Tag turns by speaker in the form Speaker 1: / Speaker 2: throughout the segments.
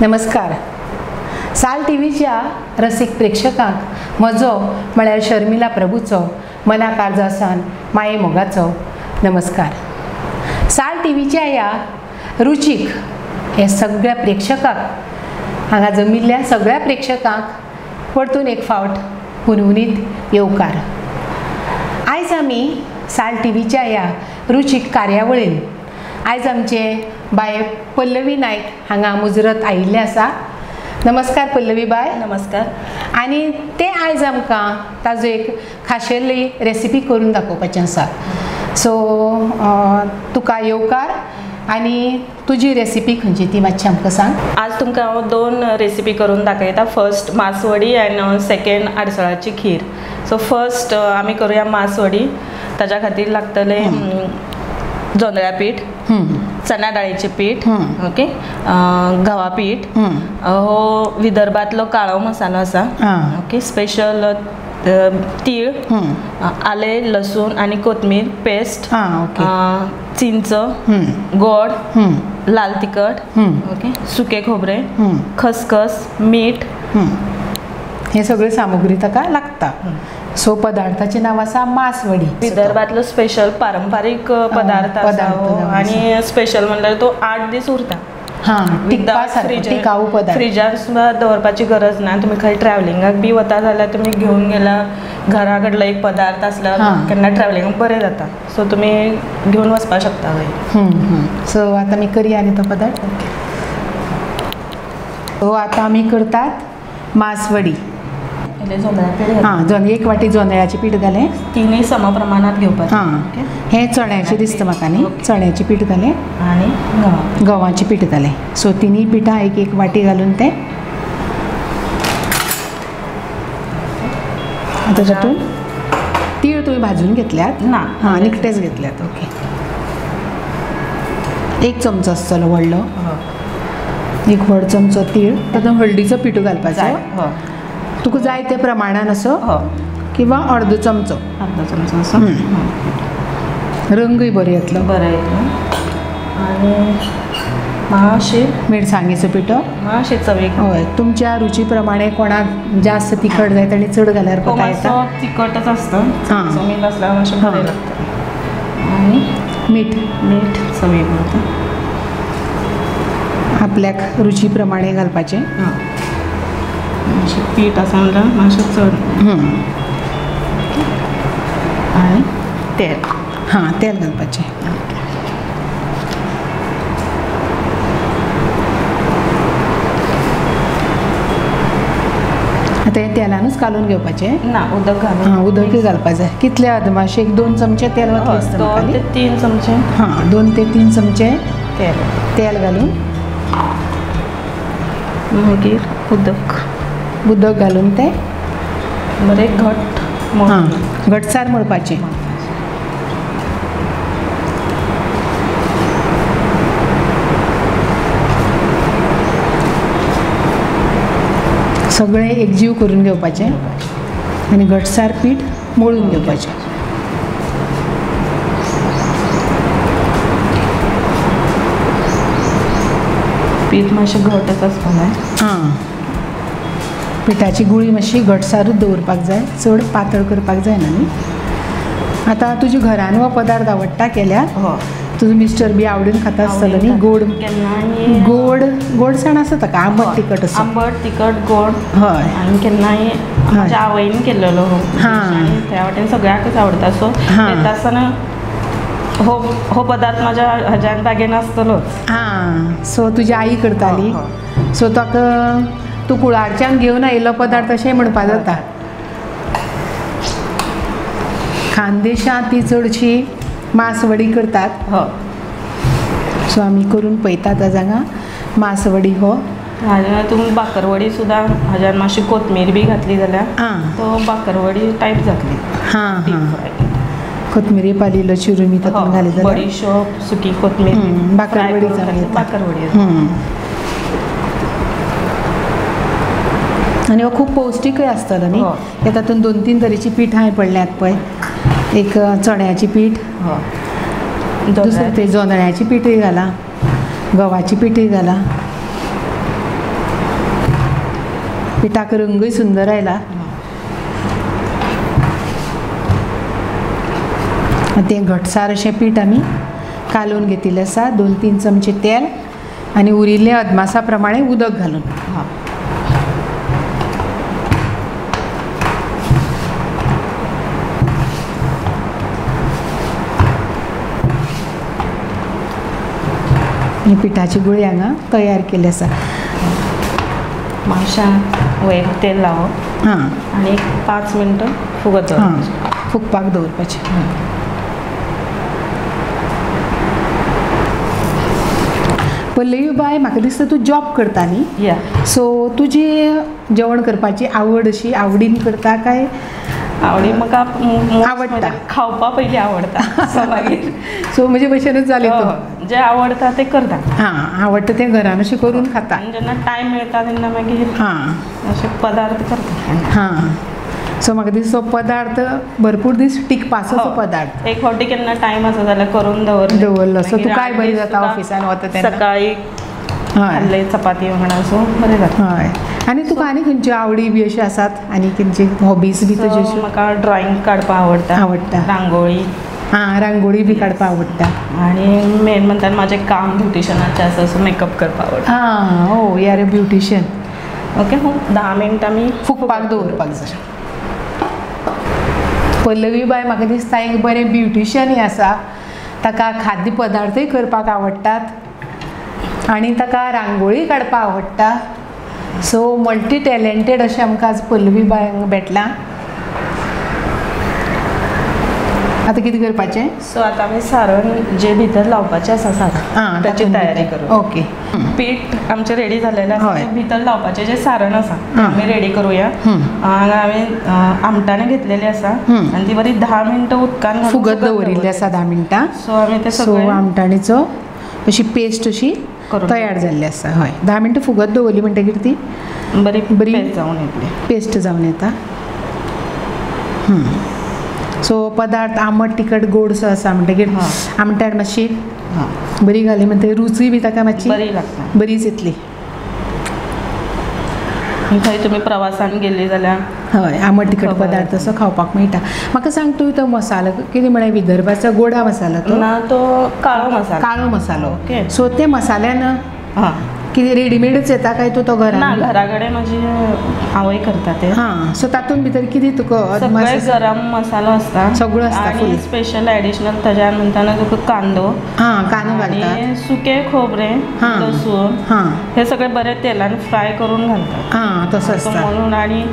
Speaker 1: नमस्कार. साल टीव्हीच्या रसिक प्रेक्षकांक म्हजो म्हळ्यार शर्मिला प्रभूचो मना काळजासान माये मोगाचो नमस्कार. साल टीव्हीच्या ह्या रुचीक हे सगळ्या प्रेक्षकांक हांगा जमिल्ल्या सगळ्या प्रेक्षकांक परतून एक फावट हुनहुनीत येवकार. आयज आमी साल टीव्हीच्या ह्या रुचीक कार्यावळीन आयज आमचे बाय पल्लवी नायक हांगा मुजरत आयिल्ले आसा. नमस्कार पल्लवी बाय.
Speaker 2: नमस्कार.
Speaker 1: आनी ते आयज आमकां ताजो एक खाशेली रेसिपी करून दाखोवपाचें आसा. सो तुका येवकार आनी तुजी रेसिपी खंयची ती मातशी आमकां सांग.
Speaker 2: आज तुमकां हांव दोन रेसिपी करून दाखयता. फर्स्ट मासवडी एंड सेकंड आडसळाची खीर. सो फर्स्ट आमी करूया मासवडी. ताच्या खातीर लागतले जोंधळ्या पीठ, चना डाळीचे पीठ, ओके, गव्हा पीठ, हो विदर्भातलो काळो मसालो आसा, ओके, स्पेशल तीळ, आले, लसूण आणि कोथमीर पेस्ट, चिंच, गोड, लाल तिखट, ओके, सुके खोबरे, खसखस, मीठ,
Speaker 1: हे सगळे सामुग्री ताका लागता. सो पदार्थाचे नाव आसा मासवडी.
Speaker 2: विदर्भातलो स्पेशल पारंपारीक पदार्थ आणि स्पेशल म्हणल्यार तो 8 दीस उरता. फ्रिजार सुद्धा दवरपाची गरज ना. तुम्ही खंय ट्रॅव्हलिंगाक बी वता जाल्यार तुम्ही घेऊन गेला घरा कडलो एक पदार्थ असला केन्ना ट्रॅव्हलिंगाक बरें जाता. सो तुम्ही घेऊन वचपाक शकता खंय.
Speaker 1: सो आता मी करूया आनी तो पदार्थ. सो आता आमी करतात मासवडी. एक वाटी जोंधळ्याचे पीठ घालें.
Speaker 2: तिनूय सम प्रमाणात घेवपाचें.
Speaker 1: हे चण्याचें दिसता म्हाका न्ही. चण्याचें पीठ घालें
Speaker 2: आनी
Speaker 1: गव्हाचें पीठ घालें. सो तिनूय पिठां एक वाटी घालून ते आतां तातूंत तीळ तुवें भाजून घेतल्यात
Speaker 2: ना?
Speaker 1: निकटेच घेतल्यात. ओके. 1 चमचो आसतलो व्हडलो. 1 व्हड चमचो तीळ. तातूंत हळदीचो पिठो घालपाचो. तुका जाय ते प्रमाणान असो किंवा अर्दो चमचो
Speaker 2: असो.
Speaker 1: रंगय बरो येतलो.
Speaker 2: बरें येतलो. आनी मातशी
Speaker 1: मिरसांगेचो पिठो
Speaker 2: मातशी चवीक.
Speaker 1: हय, तुमच्या रुची प्रमाणे कोणाक जास्त तिखट जाय ताणें चड घाल्यार कोता येता.
Speaker 2: तिखटच आसता. मीठ आसल्यार मातशें बरें लागता. आनी मीठ चवीक वता.
Speaker 1: आपल्याक रुची प्रमाणे घालपाचें.
Speaker 2: पीठ आसा म्हणल्यार मातशें चड. आनी तेल.
Speaker 1: तेल घालपाचें. आतां हे तेलानूच कालून घेवपाचें
Speaker 2: ना? उदक घालून.
Speaker 1: उदकय घालपाक जाय. कितले अदमाशे 1-2 चमचे तेल घातलें.
Speaker 2: 2 ते 3 चमचे.
Speaker 1: 2 ते 3 चमचे तेल घालून
Speaker 2: मागीर
Speaker 1: उदक घालून ते
Speaker 2: बरें
Speaker 1: घटसार मळपाचें. सगळें एकजीव करून घेवपाचें आनी घटसार पीठ मळून घेवपाचें.
Speaker 2: पीठ मातशें घटच आसपाक जाय.
Speaker 1: पिठाची गुळी मातशी घटसारूच दवरपाक जाय. चड पातळ करपाक जायना न्ही. आतां तुज्या घरान हो पदार्थ आवडटा केल्यार तुजो मिस्टर बी आवडीन खाता आसतलो न्ही. गोडसाण आसा ताका. आंबट तिखट आसा.
Speaker 2: आंबट तिखट गोड.
Speaker 1: हय.
Speaker 2: आनी केन्नाय म्हाज्या आवयन केल्लो आनी त्या वाटेन सगळ्याकच आवडटा. सो येता आसतना हो पदार्थ म्हाज्या हाज्यान बागेन आसतलोच.
Speaker 1: सो तुजी आई करताली. सो ताका तूं कुळारच्यान घेवन आयिल्लो पदार्थ अशें म्हणपाक जाता. खानदेशांत ती चडशी मासवडी करतात. सो आमी करून पळयतात आज हांगा मासवडी.
Speaker 2: हाज्या तुमी बाकरवडी सुद्दां हाज्यान मातशी कोथमीर बी घातली जाल्यार तो बाकरवडी टायप जातली. कोथमिरी
Speaker 1: पालिल्लो चिरून तातूंत घाली जाल्यार
Speaker 2: बडीशोप, सुकी कोथमीर,
Speaker 1: बाकरवडी आनी हो खूब पौश्टीकय आसतलो न्ही. हे तातूंत 2-3 तरेची पिठां पडल्यात पळय. एक चण्याची पीठ, दुसरें ते जोंधळ्याची पीठय घाला, गव्हाची पीठय घाला. पिठाक रंगूय सुंदर आयला. तें घटसार अशें पीठ आमी कालोवन घेतिल्लें आसा. 2-3 चमचे तेल आनी उरिल्लें अदमासा प्रमाणे उदक घालून. ही पिठाची गुळी हांगा तयार केली आसा.
Speaker 2: मातशा वयर तेल लावप
Speaker 1: हां
Speaker 2: आनी 5 मिनटां फुगत
Speaker 1: हां फुगपाक दवरपाचें. पल्लवी बाय, म्हाका दिसता तूं जॉब करता न्ही.
Speaker 2: या
Speaker 1: सो तुजी जेवण करपाची आवड अशी आवडीन करता काय
Speaker 2: आवडी म्हाका
Speaker 1: आवडटा.
Speaker 2: खावपा पयलीं आवडटा. सो मागीर
Speaker 1: सो म्हणजे भशेनच जालें तूं.
Speaker 2: जें आवडटा तें करता.
Speaker 1: हां आवडटा तें घरान अशें करून खाता.
Speaker 2: आनी जेन्ना टायम मेळटा तेन्ना मागीर
Speaker 1: हां
Speaker 2: अशे पदार्थ करता.
Speaker 1: हां सो म्हाका दिसता भरपूर भरपूर दीस टिकपाचो तो पदार्थ.
Speaker 2: एक फावटी केन्ना टायम आसा जाल्यार करून
Speaker 1: दवरलो. सो तूं काय बरी जाता ऑफिसान वता तेन्ना.
Speaker 2: सकाळी
Speaker 1: हय
Speaker 2: खाल्ले चपाती वांगडा सो बरें जाता.
Speaker 1: हय. आनी तुका आनी खंयच्यो आवडी बी अश्यो आसात आनी खंयची हॉबीज बी तुज्यो अश्यो
Speaker 2: म्हाका ड्रॉइंग काडपाक
Speaker 1: आवडटा.
Speaker 2: रांगोळी.
Speaker 1: हां रांगोळी बी काडपाक आवडटा.
Speaker 2: आनी मेन म्हणटा म्हाजें काम ब्युटिशनाचें आसा सो मेकअप करपाक आवडटा.
Speaker 1: हां oh you are a beautician.
Speaker 2: Okay 10 मिनटां आमी
Speaker 1: फुगपाक दवरपाक जाय. पल्लवी बाय म्हाका दिसता एक बरें ब्युटिशियनूय आसा. ताका खाद्य पदार्थय करपाक आवडटात आनी ताका रांगोळी काडपाक आवडटा. सो मल्टी टॅलंटेड अशें आमकां आज पल्लवी बाय भेटलां. आतां कितें करपाचें?
Speaker 2: सो आतां आमी सारण जे भितर लावपाचें आसा सारण ताची तयारी करूं.
Speaker 1: ओके.
Speaker 2: पीठ आमचें रेडी जाल्लेलें आसा.
Speaker 1: हय.
Speaker 2: भितर लावपाचें जें सारण आसा तें आमी रेडी करूया. हांगा हांवें आमटाणें घेतलेली आसा आनी ती बरी 10 मिनटां उदकान घालून
Speaker 1: फुगत दवरिल्ली आसा 10 मिनटां.
Speaker 2: सो आमी ते
Speaker 1: सो
Speaker 2: सगळें
Speaker 1: आमटाणीचो अशी पेस्ट अशी तयार जाल्ली आसा. हय 10 मिनटां फुगत दवरली म्हणटकीर ती
Speaker 2: बरी
Speaker 1: बरी
Speaker 2: पेस्ट जावन येतली.
Speaker 1: पेस्ट जावन येता. सो पदार्थ आंबट तिखट गोडसो आसा म्हणटकीर आमटाण मातशी बरी घाली म्हणटकीर रुचूय बी ताका मातशी
Speaker 2: बरी लागता.
Speaker 1: बरीच येतली.
Speaker 2: थंय तुमी प्रवासान गेल्ली जाल्यार
Speaker 1: हय आंबट तिखट पदार्थ असो खावपाक मेळटा. म्हाका सांग तूं तो मसालो कितें म्हळ्यार विदर्भाचो गोडा मसाला तो
Speaker 2: ना तो काळो मसालो.
Speaker 1: काळो मसालो.
Speaker 2: ओके.
Speaker 1: सो ते मसाल्यान
Speaker 2: हां
Speaker 1: कितें रेडीमेडच येता काय तूं तो
Speaker 2: ना
Speaker 1: घरान?
Speaker 2: घरा कडेन म्हजी आवय करता ते.
Speaker 1: हां सो तातूंत भितर कितें तुका
Speaker 2: सगळे गरम मसालो आसता.
Speaker 1: सगळो आसता फूल.
Speaker 2: आनी स्पेशल एडिशनल ताज्यान म्हणटाना तुका कांदो
Speaker 1: हां कांदो घालतात.
Speaker 2: आनी सुकें खोबरें
Speaker 1: हां.
Speaker 2: लसूण
Speaker 1: हां
Speaker 2: हे सगळें बरें तेलान फ्राय करून घालतात.
Speaker 1: हां तसो आसता.
Speaker 2: म्हणून आनी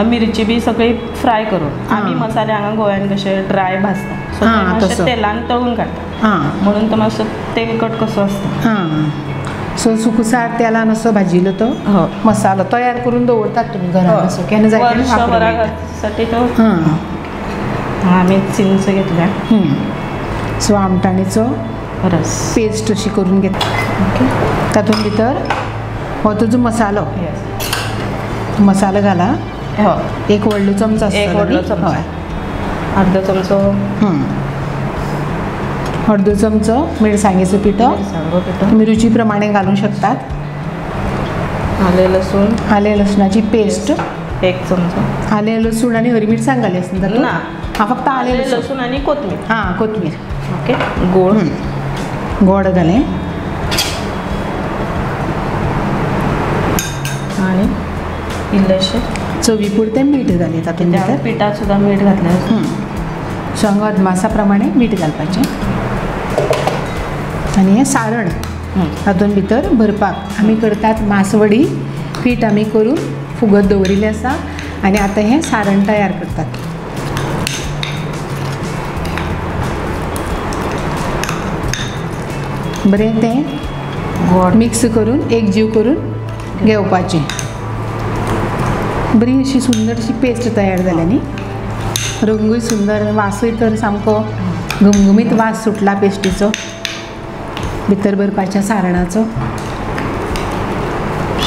Speaker 2: मिरची बी सगळी फ्राय करून आमी मसाले हांगा गोंयान कशे ड्राय भाजता सो
Speaker 1: हां,
Speaker 2: मातशे
Speaker 1: तसो.
Speaker 2: तेलान तळून काडटा.
Speaker 1: हां
Speaker 2: म्हणून तो मातसो तेलकट कसो आसता.
Speaker 1: हां सो सुकसार तेलान असो भाजिल्लो तो मसालो तयार करून दवरतात तुमी घरान असो केन्ना जाय तेन्ना वापरूंक
Speaker 2: वर्षभरा
Speaker 1: मेळटा.
Speaker 2: साठी तो
Speaker 1: हां
Speaker 2: आमी चिंच घेतल्या.
Speaker 1: सो आमटाणीचो
Speaker 2: रस
Speaker 1: पेस्ट अशी करून घेतली. ओके. तातूंत भितर हो तुजो मसालो मसालो घाला.
Speaker 2: हय
Speaker 1: एक व्हडलो चमचो आसतलो
Speaker 2: एक व्हडलो
Speaker 1: न्ही?
Speaker 2: चमचो.
Speaker 1: हय.
Speaker 2: अर्दो चमचो
Speaker 1: अर्दो चमचो मिरसांगेचो पिठो
Speaker 2: मिरसांगो पिठो.
Speaker 1: तुम्ही रुची प्रमाणे घालूं शकतात.
Speaker 2: आले लसूण
Speaker 1: आले लसणाची पेस्ट
Speaker 2: 1 चमचो.
Speaker 1: आले लसूण आणि हरी मिरसांग घाली आसता तातूंत?
Speaker 2: ना.
Speaker 1: हां फक्त आले
Speaker 2: आले
Speaker 1: लसूण.
Speaker 2: लसूण आनी कोथमीर.
Speaker 1: हां कोथमीर.
Speaker 2: ओके. गोड
Speaker 1: गोड घालें
Speaker 2: आनी इल्लेशें
Speaker 1: चवी पुरतें मीठ घालें तातूंत
Speaker 2: त्या
Speaker 1: भितर.
Speaker 2: पिठात सुद्दां मीठ घातलें.
Speaker 1: सो हांगा अदमासा प्रमाणे मीठ घालपाचें आनी हें सारण तातूंत भितर भरपाक आमी करतात मासवडी. पीठ आमी करून फुगत दवरिल्लें आसा आनी आतां हें सारण तयार करतात. बरें तें
Speaker 2: गोड
Speaker 1: मिक्स करून एक जीव करून घेवपाचें. बरी अशी सुंदर अशी पेस्ट तयार जाल्या न्ही. रंगूय सुंदर वासूय तर सामको घमघमीत वास सुटला पेस्टीचो भितर भरपाच्या सारणाचो.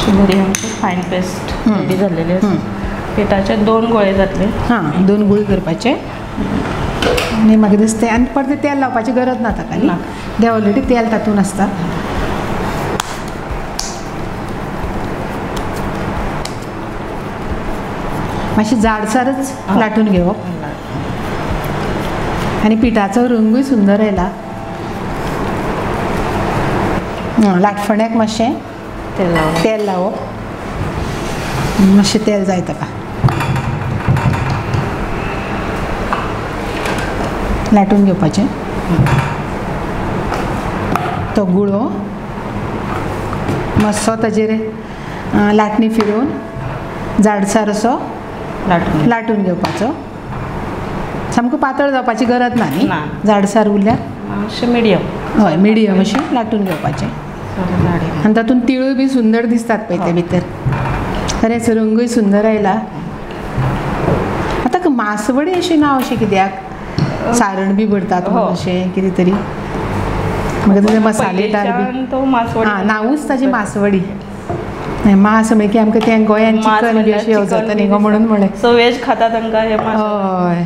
Speaker 2: बरी आमची फायन पेस्ट रेडी जाल्लेली आसा. पिठाचे 2 गोळे जातले.
Speaker 1: हां 2 गुळी करपाचे आनी म्हाका दिसता आनी परतें तेल लावपाची गरज ना ताका न्ही. ते ऑलरेडी तेल तातूंत आसता. मातशी जाडसारच लाटून घेवप आणि पिठाचो रंगूय सुंदर येयला. लाटफण्याक मातशें तेल लावप. मातशें तेल जाय ताका. लाटून घेवपाचें. तो गुळो मातसो ताजेर लाटणी फिरोवन जाडसार असो लाटून घेवपाचो. सामको पातळ जावपाची गरज ना न्ही. जाडसार उरल्यार
Speaker 2: मातशें मिडियम.
Speaker 1: हय मिडियम अशें लाटून घेवपाचें. आनी तातूंत तिळूय बी सुंदर दिसतात पळय ते भितर. खरेंच रंगूय सुंदर आयला. आतां मासवडी अशें नांव अशें कित्याक? सारण बी भरतात अशें कितें तरी. म्हाका तेजे मसालेदार बी नांवूच ताजी मासवडी. मास म्हळ्यार की आमकां तें गोंयान चिकन बी अशें जाता न्ही गो म्हणून म्हळें.
Speaker 2: सो वेज खाता तांकां हे
Speaker 1: हय.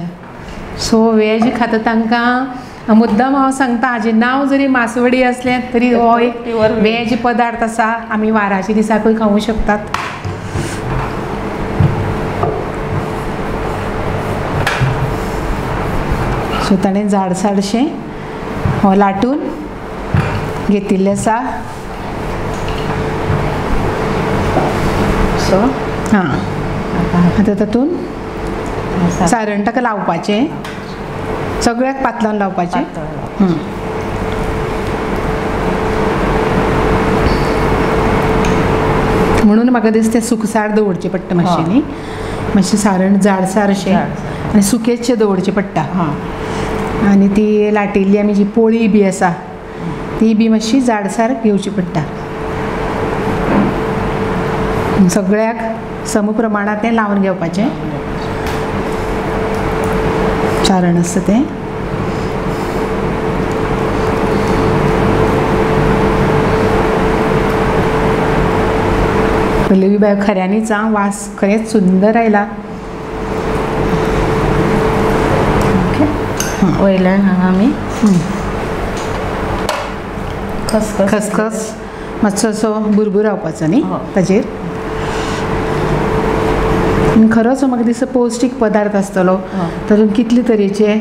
Speaker 1: सो वेज खाता तांकां मुद्दम हांव सांगता हाजें नांव जरी मासवडी असलें तरी हो एक वेज पदार्थ आसा. आमी वाराच्या दिसाकूय खावूं शकतात. सो ताणें जाडसारशें हो लाटून घेतिल्लें आसा.
Speaker 2: सो
Speaker 1: आतां तातूंत सारण ताका लावपाचें. सगळ्याक पातळान लावपाचें. म्हणून म्हाका दिसता सुकसार दवरचें पडटा मातशें न्ही. मातशें सारण जाडसार अशें आनी सुकेचशें दवरचें पडटा. आनी ती लाटिल्ली आमी जी पोळी बी आसा ती बी मातशी जाडसार घेवची पडटा. सगळ्याक सम प्रमाणांत तें लावन घेवपाचें सारण आसता तें. पल्लवी बाय खऱ्यांनीच वास खरेंच सुंदर आयला.
Speaker 2: वयल्यान हांगा आमी खसखस
Speaker 1: मातसो असो बुरबूर रावपाचो न्ही ताजेर. खरोच म्हाका दिसता पौश्टीक पदार्थ आसतलो. तातूंत कितले तरेचे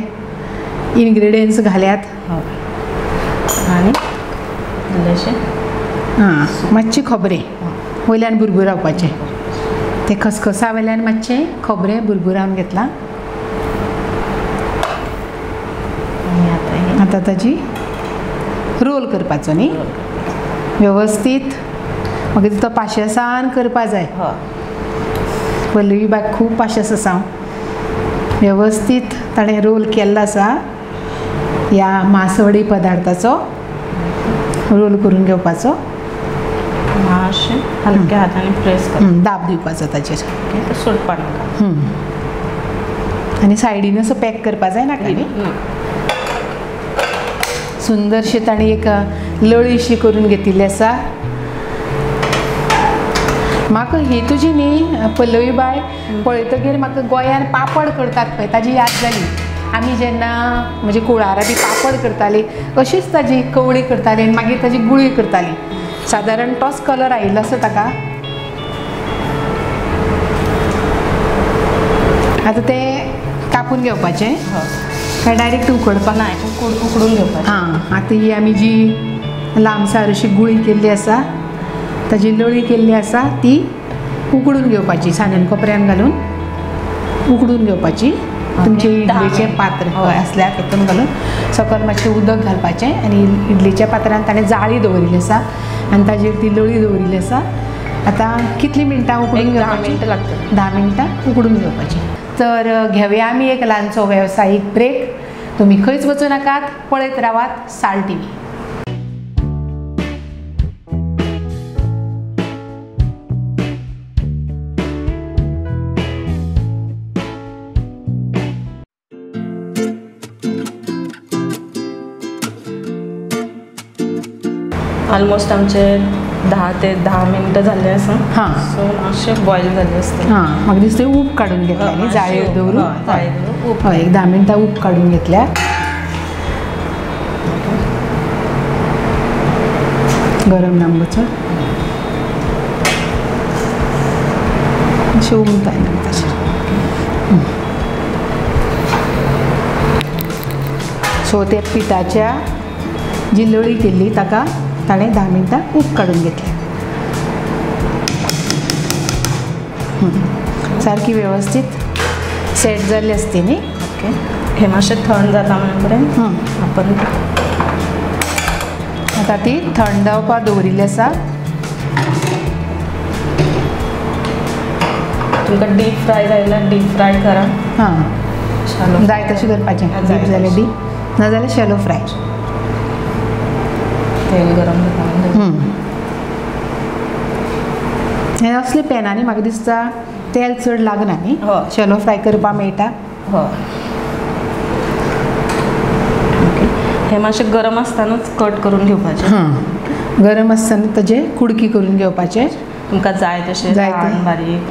Speaker 1: इनग्रेडियंट्स घाल्यात.
Speaker 2: आनी इल्लेशें
Speaker 1: मातशें खोबरें वयल्यान बुरबूर रावपाचें. ते खसखसा वयल्यान मातशें खोबरें बुरबुरावन घेतलां. आतां ताजी रोल करपाचो न्ही वेवस्थीत. म्हाका दिसता पाशेसान करपा जाय. पल्लवी बाग खूब पाशेस आसा. वेवस्थीत ताणें रोल केल्लो आसा. ह्या मासवडी पदार्थाचो रोल करून घेवपाचो.
Speaker 2: मातशें हलक्या हातांनी प्रेस करून
Speaker 1: दाब दिवपाचो ताचेर.
Speaker 2: सुटपा नाका.
Speaker 1: आनी सायडीन असो पॅक करपा जाय नाका न्ही. सुंदरशी ताणी एक लळीशी करून घेतिल्ली आसा. म्हाका ही तुजी न्ही पल्लवी बाय पळयतकीर म्हाका गोंयान पापड करतात पळय ताजी याद जाली. आमी जेन्ना म्हणजे कुळारां बी पापड करताली अशीच ताजी कवळी करताली आनी मागीर ताजी गुळी करताली. सादारण तोच कलर आयिल्लो आसा ताका. आतां तें कापून घेवपाचें काय डायरेक्ट उकडपाक?
Speaker 2: ना उकडून घेवपाचें.
Speaker 1: आतां ही आमी जी लांबसार अशी गुळी केल्ली आसा ताजी लळी केल्ली आसा ती उकडून घेवपाची. सान्नान कोपऱ्यान घालून उकडून घेवपाची. तुमचें इडलीचें पात्र आसल्यार तातूंत घालून सकयल मातशें उदक घालपाचें आनी इडलीच्या पात्रांत ताणें जाळी दवरिल्ली आसा आनी ताजेर ती लळी दवरिल्ली आसा. आतां कितलीं मिनटां उकडून घेवपाची?
Speaker 2: 10 मिनटां लागतात.
Speaker 1: 10 मिनटां उकडून घेवपाची. तर घेवया आमी एक ल्हानसो वेवसायीक ब्रेक. तुमी खंयच वचूं नाकात. पळयत रावात साल्ट टीव्ही.
Speaker 2: ऑलमोस्ट आमचे 10 ते 10 मिनटं जाल्ले आसा. सो मातशें बॉयल जाल्लें आसता.
Speaker 1: म्हाका दिसता उप काडून घेतला न्ही जाळयेर दवरून. हय एक 10 मिनटां उप काडून घेतल्या. गरम ना मुगो चड अशें उमताय ना तशें. सो त्या पिठाच्या जी लळी केल्ली ताका ताणें 10 मिनटां उब काडून घेतले. सारकी वेवस्थीत सेट जाल्ली आसती न्ही.
Speaker 2: ओके. हे मातशें थंड जाता म्हणे पर्यंत आपण
Speaker 1: आतां ती थंड जावपाक दवरिल्ली आसा.
Speaker 2: तुमकां डीप फ्राय जाय जाल्यार डीप फ्राय करा.
Speaker 1: हां,
Speaker 2: शालो
Speaker 1: जाय तशें करपाचें. डीप जाल्यार डीप, नाजाल्यार शॅलो फ्राय.
Speaker 2: तेल गरम जाता.
Speaker 1: हे असले पॅनांनी म्हाका दिसता तेल चड लागना न्ही.
Speaker 2: हय.
Speaker 1: शॅलो फ्राय करपाक मेळटा.
Speaker 2: हय. ओके. हे मातशें गरम आसतानाच कट करून घेवपाचें.
Speaker 1: गरम आसतना ताजे कुडकी करून घेवपाचे.
Speaker 2: तुमकां जाय तशें
Speaker 1: जाय ते.
Speaker 2: ल्हान बारीक.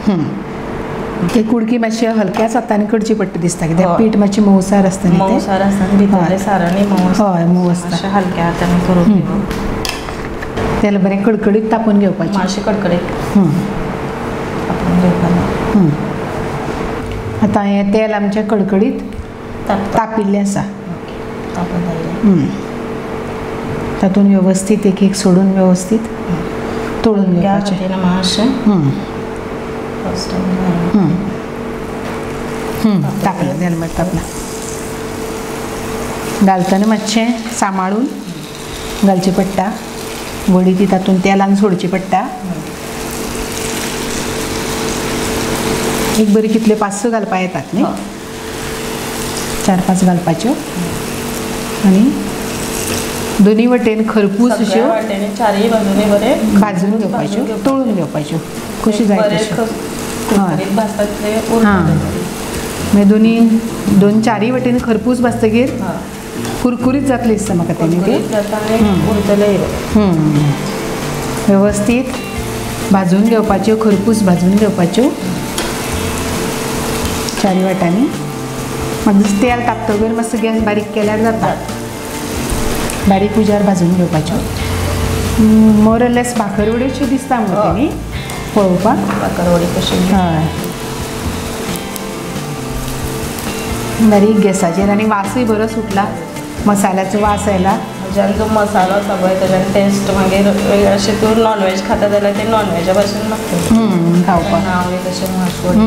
Speaker 1: ती कुडकी मातशी हलक्याच हातान करची पडटा दिसता, कित्याक
Speaker 2: हय.
Speaker 1: पीठ मातशें मऊसार आसता न्ही तें.
Speaker 2: मऊसार आसता आनी भितरलें सारणय मऊ आसता.
Speaker 1: हय, मऊ आसता.
Speaker 2: मातशें हलक्या हातान करून घेवप.
Speaker 1: तेल बरें कडकडीत तापोवन घेवपाचें.
Speaker 2: मातशें कडकडीत
Speaker 1: हं.
Speaker 2: तापोवन घेवपाचें.
Speaker 1: आतां हें तेल आमचें कडकडीत तापिल्लें आसा.
Speaker 2: तापोवन जालें.
Speaker 1: तातूंत वेवस्थीत एक एक सोडून वेवस्थीत तळून घेवपाचें.
Speaker 2: हातान मातशें फर्स्ट
Speaker 1: तापलें, हेल्मेट तापलां. घालतना मातशें सांबाळून घालचें पडटा. वडी ती तातूंत तेलान सोडची पडटा. एक बरी कितल्यो 5-6 घालपाक येतात न्ही. 4-5 घालपाच्यो आनी दोनी वटेन खरपूस अश्यो
Speaker 2: वाटेनी चारय बाजूनी बरें
Speaker 1: भाजून घेवपाच्यो, तळून घेवपाच्यो कशी जाय तश्यो.
Speaker 2: कुरकुरीत भाजतात ते
Speaker 1: हां, मागीर दोन चारय वटेन खरपूस भाजतकीर कुरकुरीत जातली दिसता म्हाका तें न्ही तें.
Speaker 2: उरतले
Speaker 1: वेवस्थीत भाजून घेवपाच्यो, खरपूस भाजून घेवपाच्यो चारय वाटांनी. म्हाका दिसता तेल तापतकीर मातसो गॅस बारीक केल्यार जाता. बारीक उजार भाजून घेवपाच्यो. मोर लेस भाकरवडी अश्यो दिसता म्हाका तें न्ही पळोवपाक.
Speaker 2: भाकरवडी कशी.
Speaker 1: हय, बारीक गॅसाचेर आनी वासूय बरो सुटला. मसाल्याचो वास आयला.
Speaker 2: ज्यान जो मसालो आसा पळय तेज्यान टेस्ट मागीर अशें तूं नॉनवेज खाता जाल्यार तें नॉनवेजा भशेन लागता
Speaker 1: खावपाक.
Speaker 2: नांव तशें मासवडी.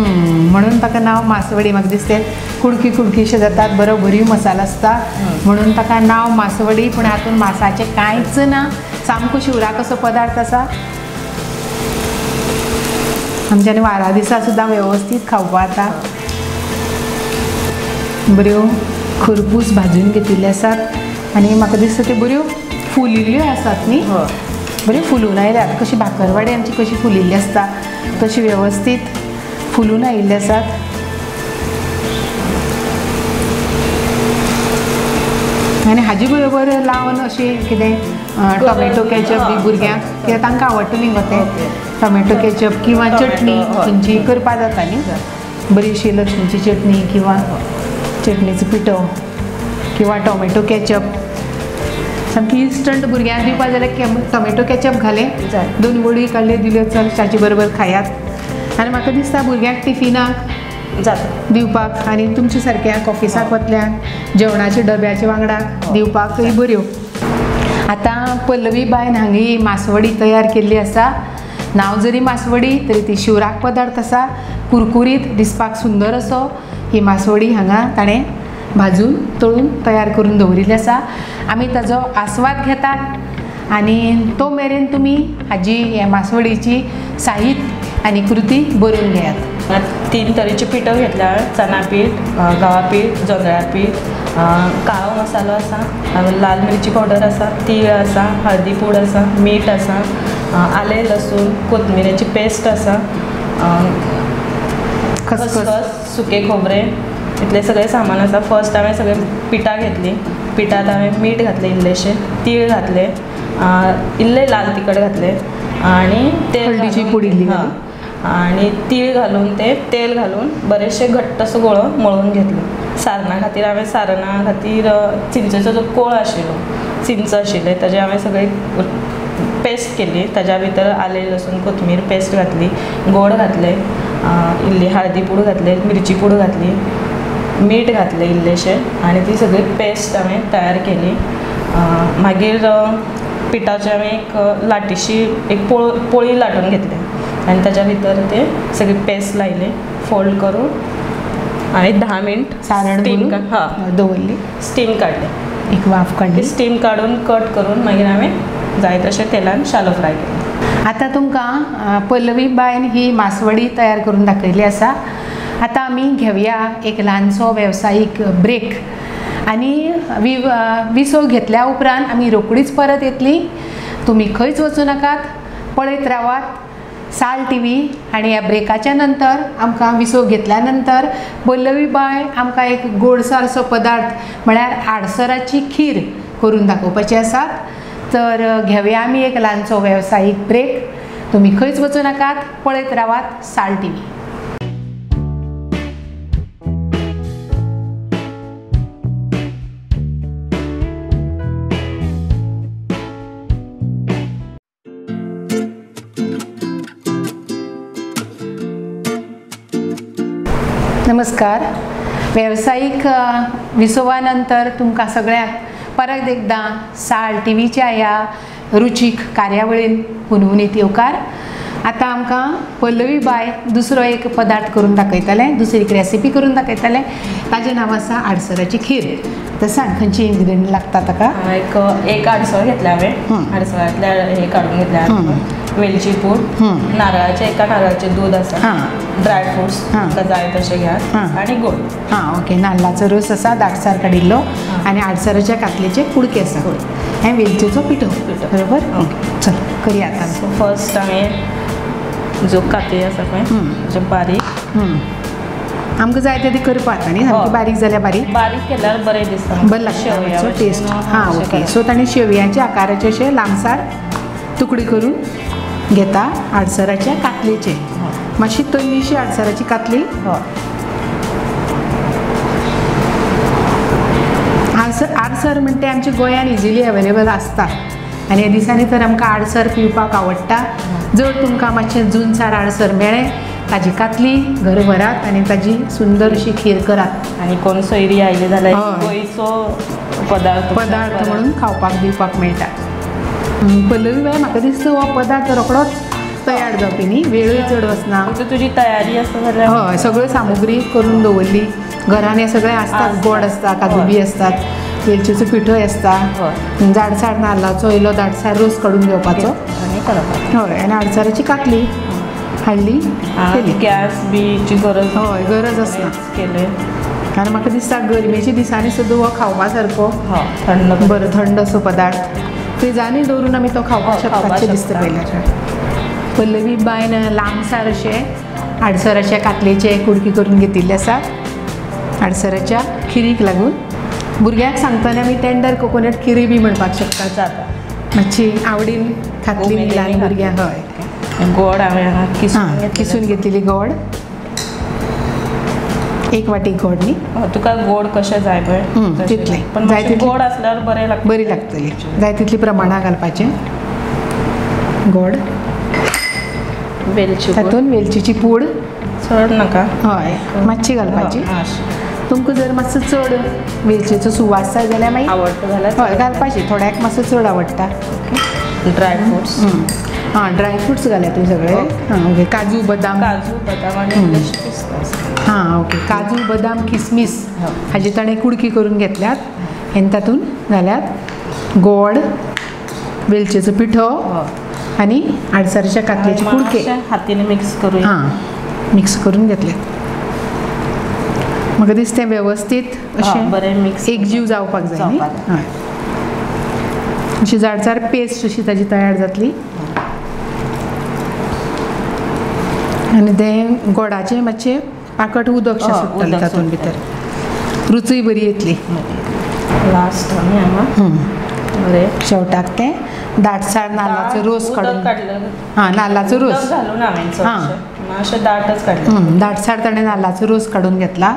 Speaker 1: म्हणून ताका नांव मासवडी. म्हाका दिसता कुडकी कुडकीशे जातात, बरो भरीव मसालो आसता म्हणून ताका नांव मासवडी. पूण हातूंत मासाचें कांयच ना. सामको शिवराक असो पदार्थ आसा. आमच्यानी वारा दिसा सुद्दां वेवस्थीत खावपाक जाता. बऱ्यो खरपूस भाजून घेतिल्ल्यो आसात आनी म्हाका दिसता त्यो बऱ्यो फुलिल्ल्यो आसात न्ही. बऱ्यो फुलून आयल्यात. कशी भाकरवाडी आमची कशी फुलिल्ली आसता तशी वेवस्थीत फुलून आयिल्ले आसात. आनी हाजे बरोबर लावन अशें कितें टोमॅटो कॅचअप बी भुरग्यांक, कित्याक तांकां आवडटा न्ही गो तें टोमॅटो कॅचअप किंवा चटणी खंयची करपा जाता न्ही. बरीशी लसणीची चटणी किंवा चटणीचो पिठो किंवा टोमॅटो कॅचअप सामकी इन्स्टंट भुरग्यांक दिवपा जाल्यार टोमॅटो कॅचअप घालें, 2 वडी काडल्यो दिल्यो चल ताचे बरोबर खायात. आनी म्हाका दिसता भुरग्यांक टिफिनाक
Speaker 2: जाता
Speaker 1: दिवपाक आनी तुमच्या सारक्या ऑफिसाक वतल्यांक जेवणाच्या डब्याच्या वांगडा दिवपाकय बऱ्यो. आतां पल्लवी बायन हांगी मासवडी तयार केल्ली आसा. नांव जरी मासवडी तरी ती शिवराक पदार्थ आसा. कुरकुरीत दिसपाक सुंदर असो ही मासवडी हांगा ताणें भाजून तळून तयार करून दवरिल्ली आसा. आमी ताजो आस्वाद घेतात आनी तो मेरेन तुमी हाजी हे मासवडीची साहित्य आनी कृती बरोवन घेयात.
Speaker 2: 3 तरेची पिठो घेतल्या. चना पीठ, गवा पीठ, जोंधळ्या पीठ, काळो मसालो आसा, लाल मिरची पावडर आसा, तीळ आसा, हळदी पूड आसा, मीठ आसा, आलें लसूण कोथमिरेची पेस्ट आसा, खसखस, सुकें खोबरें, इतले सगळे सामान आसा. फर्स्ट हांवें सगळे पिठा घेतली. पिठांत हांवें मीठ घातलें इल्लेशें, तीळ घातले, इल्लें लाल तिखट घातलें आनी
Speaker 1: हळदीची पूड इल्ली
Speaker 2: आनी तीळ घालून तेल घालून बरेचशे घट्ट असो गोळो मळून घेतलो. सारना खातीर हांवें सारना खातीर चिंचेचो जो कोळ आशिल्लो, चिंच आशिल्ले ताजे हांवें सगळे पेस्ट केली. ताज्या भितर आलें लसूण कोथमीर पेस्ट घातली, गोड घातले इल्ली हळदी पूड घातले, मिरची पूड घातली, मीठ घातले इल्लेशें आनी ती सगळी पेस्ट हांवें तयार केली. मागीर पिठाची हांवें एक लाटीशी एक पोळी लाटून घेतली आनी ताच्या भितर ते सगळी पेस्ट लायली, फोल्ड करून आनी 10 मिनट
Speaker 1: सारण दवरली,
Speaker 2: स्टीम काडली,
Speaker 1: एक वाफ काडली.
Speaker 2: स्टीम काडून कट करून मागीर हांवें जाय तशें तेलान शालो फ्राय केले.
Speaker 1: आता तुमकां पल्लवी बायन ही मासवडी तयार करून दाखयली आसा. आता आमी घेवया एक ल्हानसो वेवसायीक ब्रेक आनी विसो घेतल्या उपरांत आमी रोकडीच परत येतली. तुमी खंयच वचूं नाकात, पळयत रावात साल टीव्ही. आनी ह्या ब्रेकाच्या नंतर आमकां विसो घेतल्या नंतर पल्लवी बाय आमकां एक गोडसारसो पदार्थ म्हळ्यार आडसराची खीर करून दाखोवपाची आसा. तर घेवया आमी एक ल्हानसो वेवसायीक ब्रेक. तुमी खंयच वचूं नाकात, पळयत रावात साल टीव्ही. नमस्कार. वेवसायीक विसोवा नंतर तुमकां सगळ्यांक परत एकदा साल टीव्हीच्या ह्या रुचीक कार्यावळीन हुनहुनीत येवकार. आतां आमकां पल्लवी बाय दुसरो एक पदार्थ करून दाखयतले, दुसरी एक रेसिपी करून दाखयतले. ताजें नांव आसा आडसराची खीर. तर सांग खंयची इन्ग्रिडियंट लागता ताका?
Speaker 2: एक आडसर घेतले हांवें, आडसरांतले हे काडून घेतले, वेलची पूड, नारळाचें एका नारळाचें दूद आसा, ड्रायफ्रुट्स जाय तशें घेयात आनी गोड.
Speaker 1: ओके. नाल्लाचो रोस आसा दाटसार काडिल्लो आनी आडसराच्या कातलेचे कुडके आसा हे वेलचेचो पिठो. बरोबर. ओके चल करया आतां.
Speaker 2: सो फर्स्ट हांवें जो काती आसा पळय बारीक
Speaker 1: आमकां जाय ते करपाक न्ही, सामकी बारीक जाल्यार
Speaker 2: बारीक केल्यार बरें दिसता,
Speaker 1: बरें लागता टेस्ट. ओके. सो ताणें शेवयाच्या आकाराचे अशे लांबसार तुकडी करून घेता आडसराच्या कातलेचे. मातशी तल्लीशी आडसराची कातली. आडसर म्हणटे आमच्या गोंयांत इजिली अवेलेबल आसता आनी ह्या दिसांनी तर आमकां आडसर पिवपाक आवडटा. जर तुमकां मातशें जुनसार आडसर मेळ्ळें, ताजी कातली घर व्हरात आनी ताजी सुंदर अशी खीर करात.
Speaker 2: आनी कोण सोयरी आयली जाल्यार गोंयचो पदार्थ
Speaker 1: म्हणून खावपाक दिवपाक मेळटा. पल्लवी बाय म्हाका दिसता हो पदार्थ रोखडोच तयार जावपी न्ही, वेळूय चड वचना.
Speaker 2: तुजी तयारी आसा जाल्यार
Speaker 1: हय सगळ्यो सामुग्री करून दवरली. घरान हे सगळें आसतात, गोड आसता, काजू बी आसतात, वेलचेचो पिठोय आसता, जाडसार नाल्लाचो इल्लो दाटसार रोस काडून घेवपाचो
Speaker 2: आनी करप.
Speaker 1: हय आनी आडसराची कातली हाडली केली.
Speaker 2: गॅस बीची गरज
Speaker 1: हय गरज आसना
Speaker 2: केले.
Speaker 1: आनी म्हाका दिसता गरमेच्या दिसांनी सुद्दां हो खावपा सारको
Speaker 2: थंड
Speaker 1: बरो थंड असो पदार्थ. फ्रिजांनी दवरून आमी तो खावपाक शकपाचें दिसता पयल्यार. पल्लवी बायन लांबसार अशे आडसराच्या कातलेचे कुडकी करून घेतिल्ले आसात आडसराच्या खिरीक लागून. भुरग्यांक सांगतना आमी टेंडर कोकोनट खिरी बी म्हणपाक शकता.
Speaker 2: जाता
Speaker 1: मातशी आवडीन खातली ल्हान भुरग्यांक. हय
Speaker 2: गोड हांवें
Speaker 1: किसून घेतिल्ली गोड, एक वाटी गोड न्ही.
Speaker 2: तुका गोड कशें जाय पळय
Speaker 1: तितलें,
Speaker 2: पण जाय तितलें गोड आसल्यार बरें लागता,
Speaker 1: बरी लागतली. जाय तितली प्रमाणां घालपाचें गोड.
Speaker 2: वेलची
Speaker 1: तातूंत वेलचीची पूड
Speaker 2: चड नाका,
Speaker 1: हय मातशी घालपाची. तुमकां जर मातसो चड वेलचेचो सुवास जाय जाल्यार मागीर
Speaker 2: आवडटा जाल्यार
Speaker 1: हय घालपाची. थोड्याक मातसो चड आवडटा.
Speaker 2: ड्रायफ्रुट्स
Speaker 1: ड्रायफ्रुट्स घाल्या तूं सगळे. ओके. काजू बदाम
Speaker 2: आनी पिस्ता.
Speaker 1: ओके. काजू बदाम किसमीस हाजी ताणें कुडकी करून घेतल्यात आनी तातूंत घाल्यात गोड, वेलचेचो पिठो आनी आडसराच्या कातलेचे कुडके
Speaker 2: हातीन मिक्स करून
Speaker 1: मिक्स करून घेतल्यात. म्हाका दिसता वेवस्थीत अशें
Speaker 2: बरें मिक्स
Speaker 1: एकजीव जावपाक जाय न्ही. हय अशी जाडसार पेस्ट अशी ताजी तयार जातली. आनी तें गोडाचें मातशें पाकट उदक शें सुट्टलें तातूंत भितर. रुचूय बरी येतली.
Speaker 2: लास्ट आमी हांगा बरें
Speaker 1: शेवटाक तें दाटसार नाल्लाचो रोस काडून नाल्लाचो रोस
Speaker 2: घालून हांवें मातशें दाटच काडलें.
Speaker 1: दाटसार ताणें नाल्लाचो रोस काडून घेतला.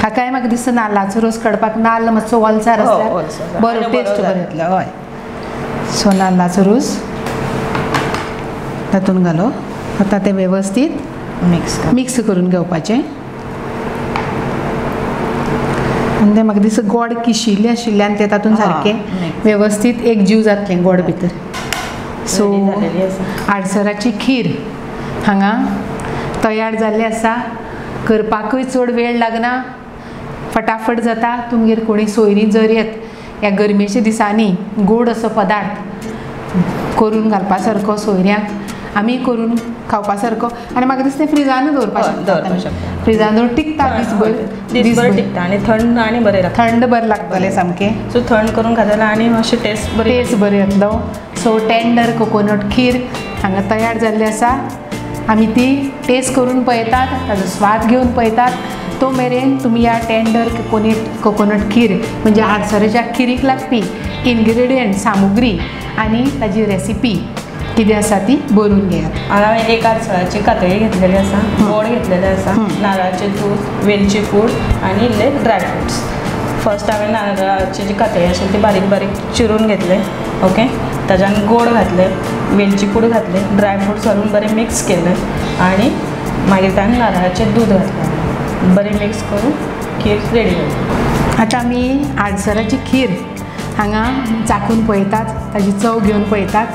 Speaker 1: काकाय म्हाका दिसता नाल्लाचो रोस काडपाक नाल्ल मातसो ओलसार आसल्यार बरो टेस्ट बरो येतलो. हय. सो नाल्लाचो रोस तातूंत घालप. आतां ते वेवस्थीत मिक्स करून घेवपाचें. आनी तें म्हाका दिसता गोड किशिल्लें आशिल्ल्यान तें तातूंत सारकें वेवस्थीत एक जीव जातलें गोड भितर. सो आडसराची खीर हांगा तयार जाल्ली आसा. करपाकूय चड वेळ लागना, फटाफट जाता. तुमगेर कोणी सोयरी जर येत ह्या गरमेच्या दिसांनी गोड असो पदार्थ करून घालपा सारको सोयऱ्यांक आमी करून खावपा सारको. आनी म्हाका दिसता फ्रिजानूच दवरपा शकता. फ्रिजान दवरून टिकता दीसभर
Speaker 2: टिकता आनी थंड आनी बरें लागता.
Speaker 1: थंड बरें लागतलें सामकें.
Speaker 2: सो थंड करून घातलें आनी मातशें टेस्ट
Speaker 1: बरें येतलो. सो टेंडर कोकोनट खीर हांगा तयार जाल्ली आसा. आमी ती टेस्ट करून पळयतात, ताजो स्वाद घेवन पळयतात. तो मेरेन तुमी ह्या टेंडर कोकोनट खीर म्हणजे आडसराच्या खिरीक लागपी इन्ग्रेडियंट सामुग्री आनी ताजी रेसिपी कितें आसा ती बरोवन घेयात.
Speaker 2: हांवें एक आडसराची कातळी घेतलेली आसा, गोड घेतलेले आसा, नारळाचें दूद, वेलची पूड आनी इल्ले ड्रायफ्रुट्स. फर्स्ट हांवें नारळाची जी कातळी आशिल्ली ती बारीक बारीक चिरून घेतले. ओके, ताच्यान गोड घातले, वेलची पूड घातले, ड्रायफ्रुट्स घालून बरें मिक्स केलें आनी मागीर ताणें नारळाचें दूद घातलें. बरें मिक्स करून खीर रेडी जाली.
Speaker 1: आतां आमी आडसराची खीर हांगा चाखून पळयतात, ताजी चव घेवन पळयतात.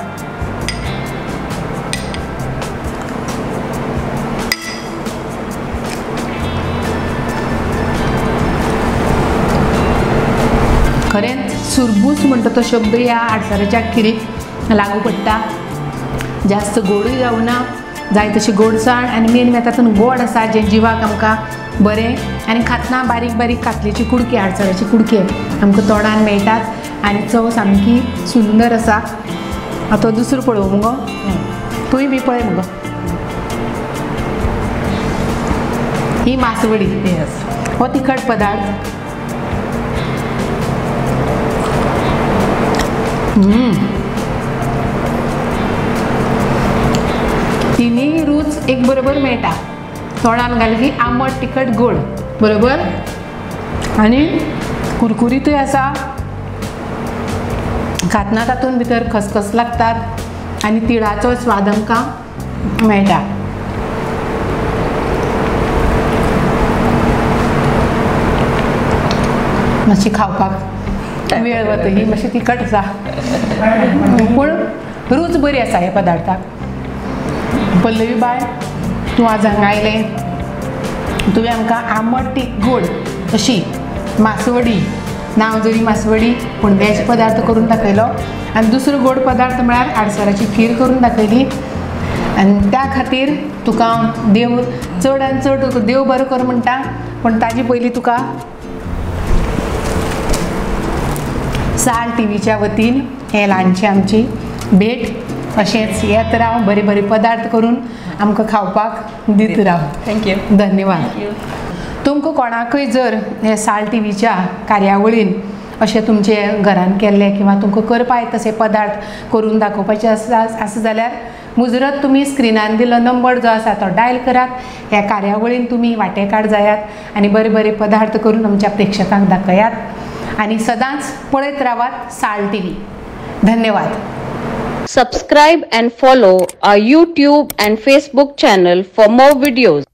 Speaker 1: खरेंच सुरबूस म्हणटा तो शब्द ह्या आडसराच्या खिरीक लागू पडटा. जास्त गोडूय जावना, जाय तशी गोडसाण आनी मेन तातूंत गोड आसा जें जिवाक आमकां बरें. आनी खातना बारीक बारीक कातलेची कुडके, आडसराची कुडके आमकां तोंडान मेळटात आनी चव सामकी सुंदर आसा. तो दुसरो पळोव मुगो, तुय बी पळय मुगो. ही मासवडी, हो तिखट पदार्थ. तिनी रूच एक बरोबर मेळटा. तोंडान घाल की आंबट तिखट गोड बरोबर आनी कुरकुरीतूय आसा. खातना तातूंत भितर खसखस लागतात आनी तिळाचो स्वाद आमकां मेळटा. मातशी खावपाक वेळ वता, ही मातशी तिखट आसा पूण रूच बरी आसा ह्या पदार्थाक. पल्लवी बाय, तूं आज हांगा आयलें, तुवें आमकां आंबट गोड अशी मासवडी, नांव जरी मासवडी पूण वेज पदार्थ करून दाखयलो. आनी दुसरो गोड पदार्थ म्हळ्यार आडसराची खीर करून दाखयली. आनी त्या खातीर तुका देव चड आनी चड देव बरो कर म्हणटा. पूण ताजे पयलीं तुका साल टीव्हीच्या वतीन हे ल्हानशी आमची भेट अशेंच येत राव, बरे बरे पदार्थ करून आमकां खावपाक दीत राव.
Speaker 2: थँक्यू.
Speaker 1: धन्यवाद. तुमकां कोणाकूय जर हे साल टीव्हीच्या कार्यावळीन अशें तुमचे घरान केल्ले किंवा तुमकां करपा येता तसे पदार्थ करून दाखोवपाचे आसा जाल्यार मुजरत तुमी स्क्रिनार दिल्लो नंबर जो आसा तो डायल करात. ह्या कार्यावळीन तुमी वांटेकार जायात आनी बरे बरे पदार्थ करून आमच्या प्रेक्षकांक दाखयात आनी सदांच पळयत रावात साल टीव्ही. धन्यवाद.
Speaker 3: Subscribe and follow our YouTube and Facebook channel for more videos.